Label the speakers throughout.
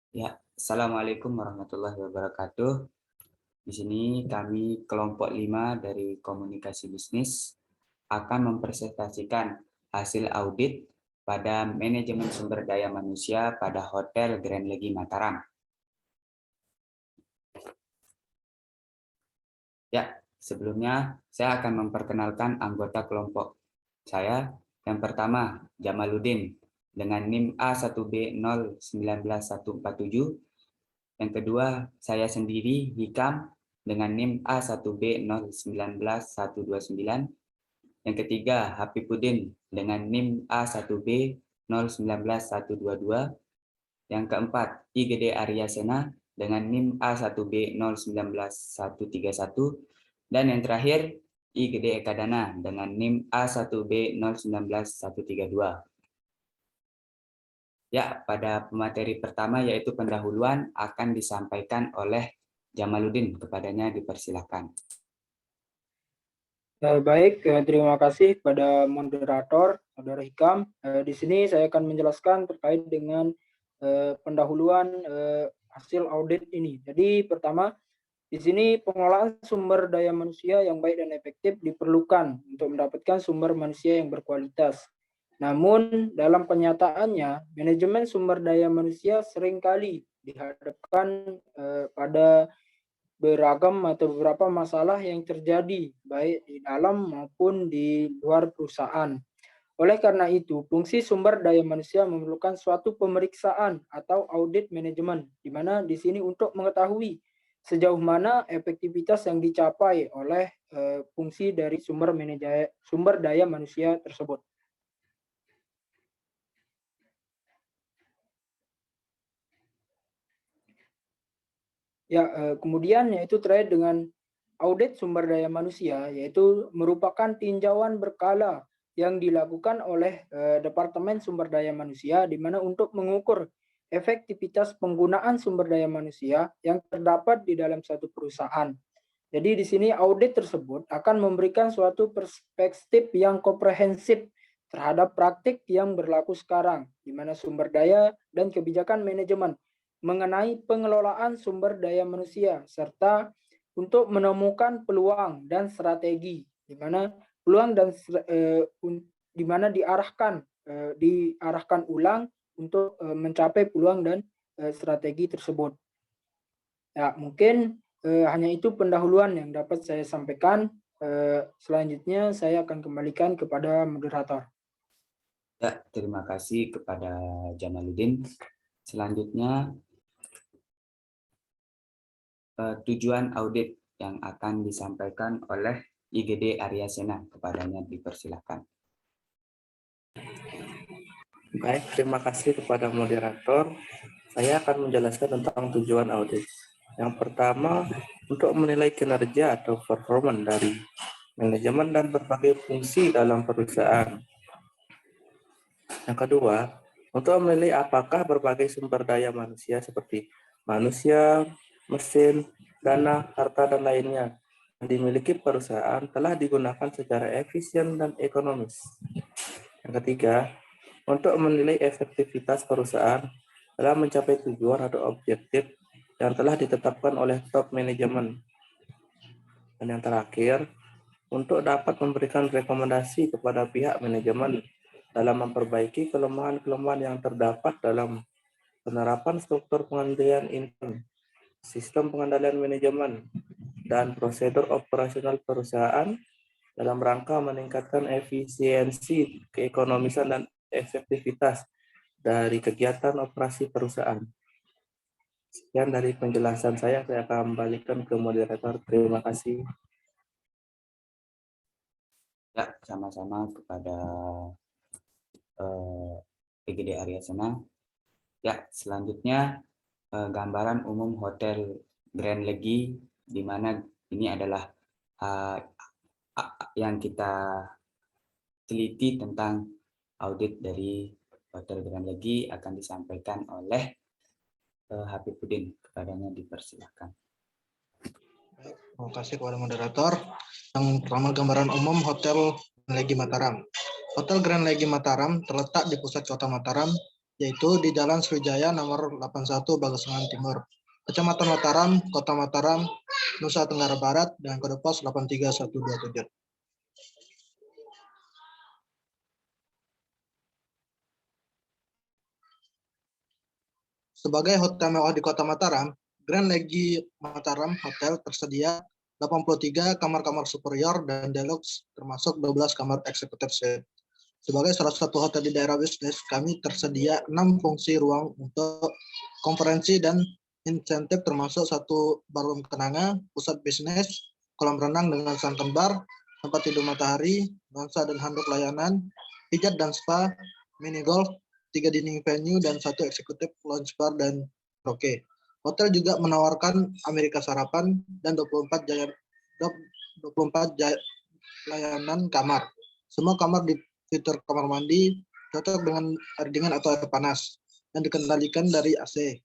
Speaker 1: Ya, Assalamualaikum warahmatullahi wabarakatuh. Di sini kami kelompok 5 dari komunikasi bisnis akan mempresentasikan hasil audit pada manajemen sumber daya manusia pada Hotel Grand Legi Mataram. Ya, sebelumnya saya akan memperkenalkan anggota kelompok saya. Yang pertama, Jamaluddin dengan NIM A1B019147. Yang kedua, saya sendiri, Hikam, dengan NIM A1B019129. Yang ketiga, Hafifuddin dengan NIM A1B019122. Yang keempat, IGD Arya Sena dengan NIM A1B019131. Dan yang terakhir, IGD Ekadana dengan NIM A1B019132. Ya, pada pemateri pertama yaitu pendahuluan akan disampaikan oleh Jamaluddin. Kepadanya dipersilakan.
Speaker 2: Baik, terima kasih kepada moderator, Saudara Hikam. Di sini saya akan menjelaskan terkait dengan pendahuluan hasil audit ini. Jadi pertama, di sini pengelolaan sumber daya manusia yang baik dan efektif diperlukan untuk mendapatkan sumber manusia yang berkualitas. Namun dalam kenyataannya, manajemen sumber daya manusia seringkali dihadapkan pada beragam atau beberapa masalah yang terjadi baik di dalam maupun di luar perusahaan. Oleh karena itu, fungsi sumber daya manusia memerlukan suatu pemeriksaan atau audit manajemen, di mana di sini untuk mengetahui sejauh mana efektivitas yang dicapai oleh fungsi dari sumber daya manusia tersebut. Ya, kemudian yaitu terkait dengan audit sumber daya manusia, yaitu merupakan tinjauan berkala yang dilakukan oleh Departemen Sumber Daya Manusia, di mana untuk mengukur efektivitas penggunaan sumber daya manusia yang terdapat di dalam satu perusahaan. Jadi di sini audit tersebut akan memberikan suatu perspektif yang komprehensif terhadap praktik yang berlaku sekarang, di mana sumber daya dan kebijakan manajemen mengenai pengelolaan sumber daya manusia, serta untuk menemukan peluang dan strategi, di mana peluang dan di mana diarahkan ulang untuk mencapai peluang dan strategi tersebut. Ya, mungkin hanya itu pendahuluan yang dapat saya sampaikan. Selanjutnya saya akan kembalikan kepada moderator.
Speaker 1: Ya, terima kasih kepada Jamaluddin. Selanjutnya, tujuan audit yang akan disampaikan oleh IGD Arya Sena. Kepadanya dipersilakan.
Speaker 3: Baik, terima kasih kepada moderator. Saya akan menjelaskan tentang tujuan audit. Yang pertama, untuk menilai kinerja atau performa dari manajemen dan berbagai fungsi dalam perusahaan. Yang kedua, untuk menilai apakah berbagai sumber daya manusia seperti manusia, mesin, dana, harta, dan lainnya yang dimiliki perusahaan telah digunakan secara efisien dan ekonomis. Yang ketiga, untuk menilai efektivitas perusahaan telah mencapai tujuan atau objektif yang telah ditetapkan oleh top manajemen. Dan yang terakhir, untuk dapat memberikan rekomendasi kepada pihak manajemen dalam memperbaiki kelemahan-kelemahan yang terdapat dalam penerapan struktur pengendalian income, sistem pengendalian manajemen, dan prosedur operasional perusahaan dalam rangka meningkatkan efisiensi, keekonomisan, dan efektivitas dari kegiatan operasi perusahaan. Sekian dari penjelasan saya akan kembalikan ke moderator. Terima kasih.
Speaker 1: Ya, sama-sama kepada IGD Arya Sena. Ya, selanjutnya gambaran umum Hotel Grand Legi, di mana ini adalah yang kita teliti tentang audit dari Hotel Grand Legi akan disampaikan oleh Hafifuddin. Kepadanya dipersilakan.
Speaker 4: Terima kasih kepada moderator. Yang pertama, gambaran umum Hotel Grand Legi Mataram. Hotel Grand Legi Mataram terletak di pusat kota Mataram yaitu di Jalan Sriwijaya nomor 81 Bagasangan Timur, Kecamatan Mataram, Kota Mataram, Nusa Tenggara Barat, dengan kode pos 83127. Sebagai hotel mewah di Kota Mataram, Grand Legi Mataram Hotel tersedia 83 kamar-kamar superior dan deluxe, termasuk 12 kamar executive suite. Sebagai salah satu hotel di daerah bisnis, kami tersedia 6 fungsi ruang untuk konferensi dan insentif, termasuk 1 ballroom kenanga, pusat bisnis, kolam renang dengan sunken bar, tempat tidur matahari, nuansa dan handuk layanan, pijat dan spa, mini golf, 3 dining venue, dan 1 eksekutif lounge bar dan karaoke. Hotel juga menawarkan Amerika sarapan dan 24 layanan kamar. Semua kamar di fitur kamar mandi cocok dengan air dingin atau air panas yang dikendalikan dari AC.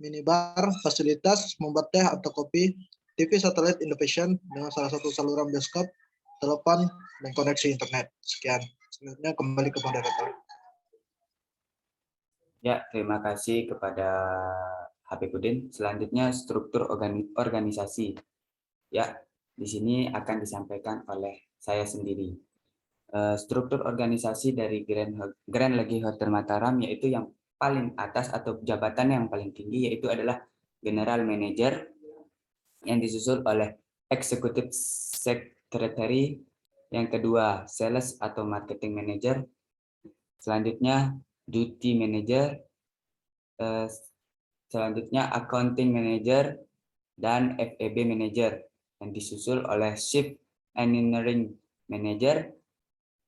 Speaker 4: Minibar, fasilitas membuat teh atau kopi, TV satelit Indovision dengan salah satu saluran bioskop, telepon, dan koneksi internet. Sekian. Selanjutnya kembali ke moderator.
Speaker 1: Ya, terima kasih kepada Habibudin. Selanjutnya struktur organisasi. Ya, di sini akan disampaikan oleh saya sendiri. Struktur organisasi dari Grand Legi Hotel Mataram, yaitu yang paling atas atau jabatan yang paling tinggi, yaitu adalah General Manager, yang disusul oleh Executive Secretary, yang kedua Sales atau Marketing Manager, selanjutnya Duty Manager, selanjutnya Accounting Manager, dan FEB Manager, yang disusul oleh Shift Engineering Manager,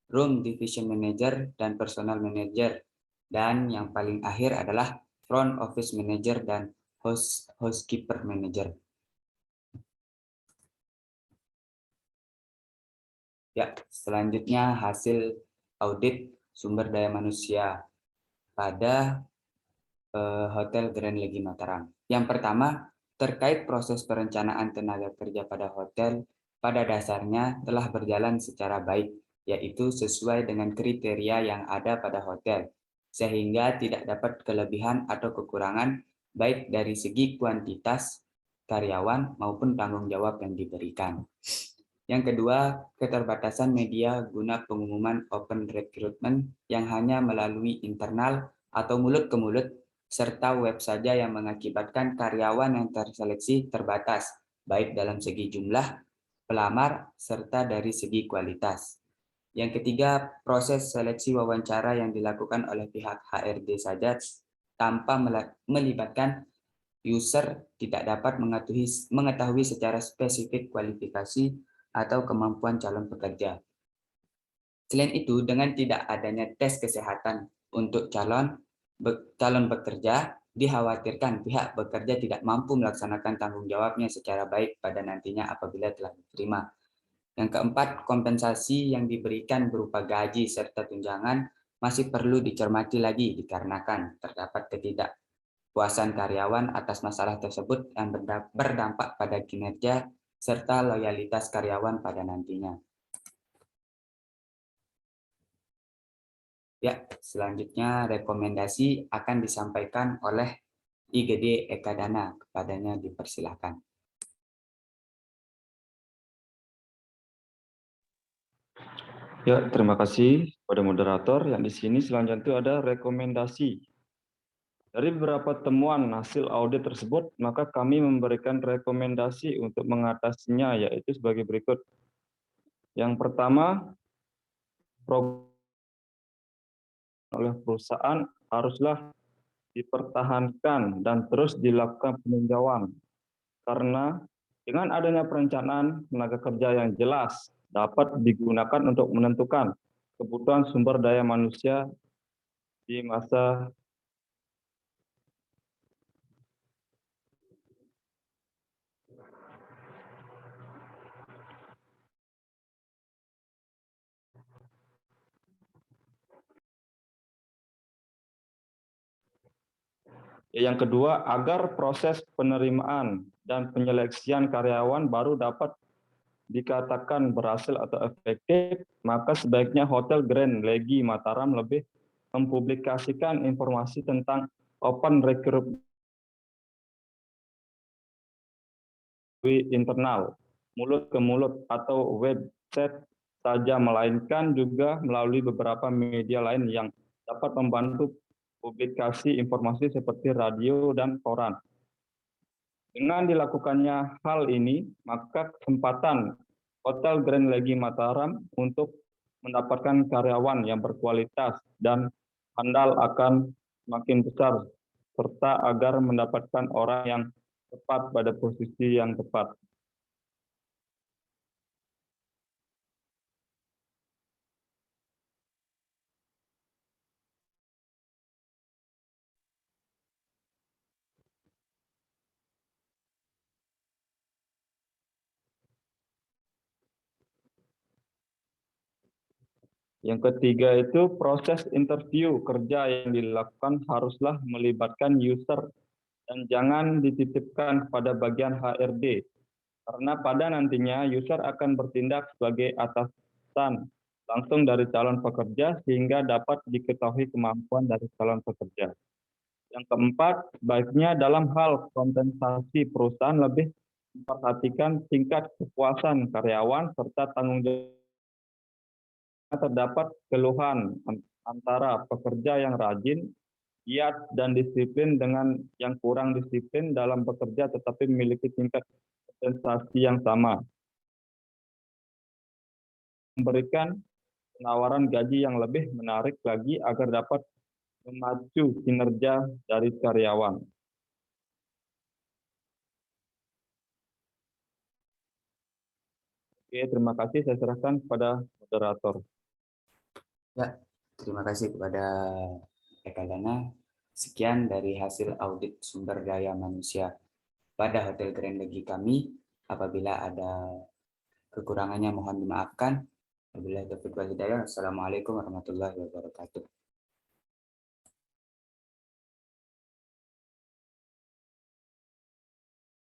Speaker 1: Room Division Manager, dan Personal Manager. Dan yang paling akhir adalah Front Office Manager dan Housekeeper Manager. Ya, selanjutnya hasil audit sumber daya manusia pada Hotel Grand Legi Mataram. Yang pertama, terkait proses perencanaan tenaga kerja pada hotel, pada dasarnya telah berjalan secara baik, yaitu sesuai dengan kriteria yang ada pada hotel, sehingga tidak dapat kelebihan atau kekurangan baik dari segi kuantitas karyawan maupun tanggung jawab yang diberikan. Yang kedua, keterbatasan media guna pengumuman open recruitment yang hanya melalui internal atau mulut ke mulut, serta web saja yang mengakibatkan karyawan yang terseleksi terbatas, baik dalam segi jumlah pelamar serta dari segi kualitas. Yang ketiga, proses seleksi wawancara yang dilakukan oleh pihak HRD saja tanpa melibatkan user tidak dapat mengetahui secara spesifik kualifikasi atau kemampuan calon pekerja. Selain itu, dengan tidak adanya tes kesehatan untuk calon bekerja, dikhawatirkan pihak bekerja tidak mampu melaksanakan tanggung jawabnya secara baik pada nantinya apabila telah diterima. Yang keempat, kompensasi yang diberikan berupa gaji serta tunjangan masih perlu dicermati lagi dikarenakan terdapat ketidakpuasan karyawan atas masalah tersebut yang berdampak pada kinerja serta loyalitas karyawan pada nantinya. Ya, selanjutnya rekomendasi akan disampaikan oleh IGD Ekadana, kepadanya dipersilakan.
Speaker 5: Ya, terima kasih pada moderator. Yang di sini selanjutnya ada rekomendasi. Dari beberapa temuan hasil audit tersebut, maka kami memberikan rekomendasi untuk mengatasinya, yaitu sebagai berikut. Yang pertama, program oleh perusahaan haruslah dipertahankan dan terus dilakukan peninjauan. Karena dengan adanya perencanaan tenaga kerja yang jelas dapat digunakan untuk menentukan kebutuhan sumber daya manusia di masa yang kedua, agar proses penerimaan dan penyeleksian karyawan baru dapat dikatakan berhasil atau efektif, maka sebaiknya Hotel Grand Legi Mataram lebih mempublikasikan informasi tentang open recruitment internal, mulut ke mulut atau website saja, melainkan juga melalui beberapa media lain yang dapat membantu publikasi informasi seperti radio dan koran. Dengan dilakukannya hal ini, maka kesempatan Hotel Grand Legi Mataram untuk mendapatkan karyawan yang berkualitas dan handal akan semakin besar, serta agar mendapatkan orang yang tepat pada posisi yang tepat. Yang ketiga itu proses interview kerja yang dilakukan haruslah melibatkan user dan jangan dititipkan pada bagian HRD. Karena pada nantinya user akan bertindak sebagai atasan langsung dari calon pekerja sehingga dapat diketahui kemampuan dari calon pekerja. Yang keempat, baiknya dalam hal kompensasi perusahaan lebih memperhatikan tingkat kepuasan karyawan serta tanggung jawab. Terdapat keluhan antara pekerja yang rajin, giat, dan disiplin dengan yang kurang disiplin dalam bekerja tetapi memiliki tingkat kompensasi yang sama. Memberikan penawaran gaji yang lebih menarik lagi agar dapat memacu kinerja dari karyawan. Oke, terima kasih. Saya serahkan kepada moderator.
Speaker 1: Ya, terima kasih kepada Ekalana. Sekian dari hasil audit sumber daya manusia pada Hotel Grand Legi kami. Apabila ada kekurangannya mohon dimaafkan. Wabillahi taufiq wal hidayah. Assalamualaikum warahmatullahi wabarakatuh.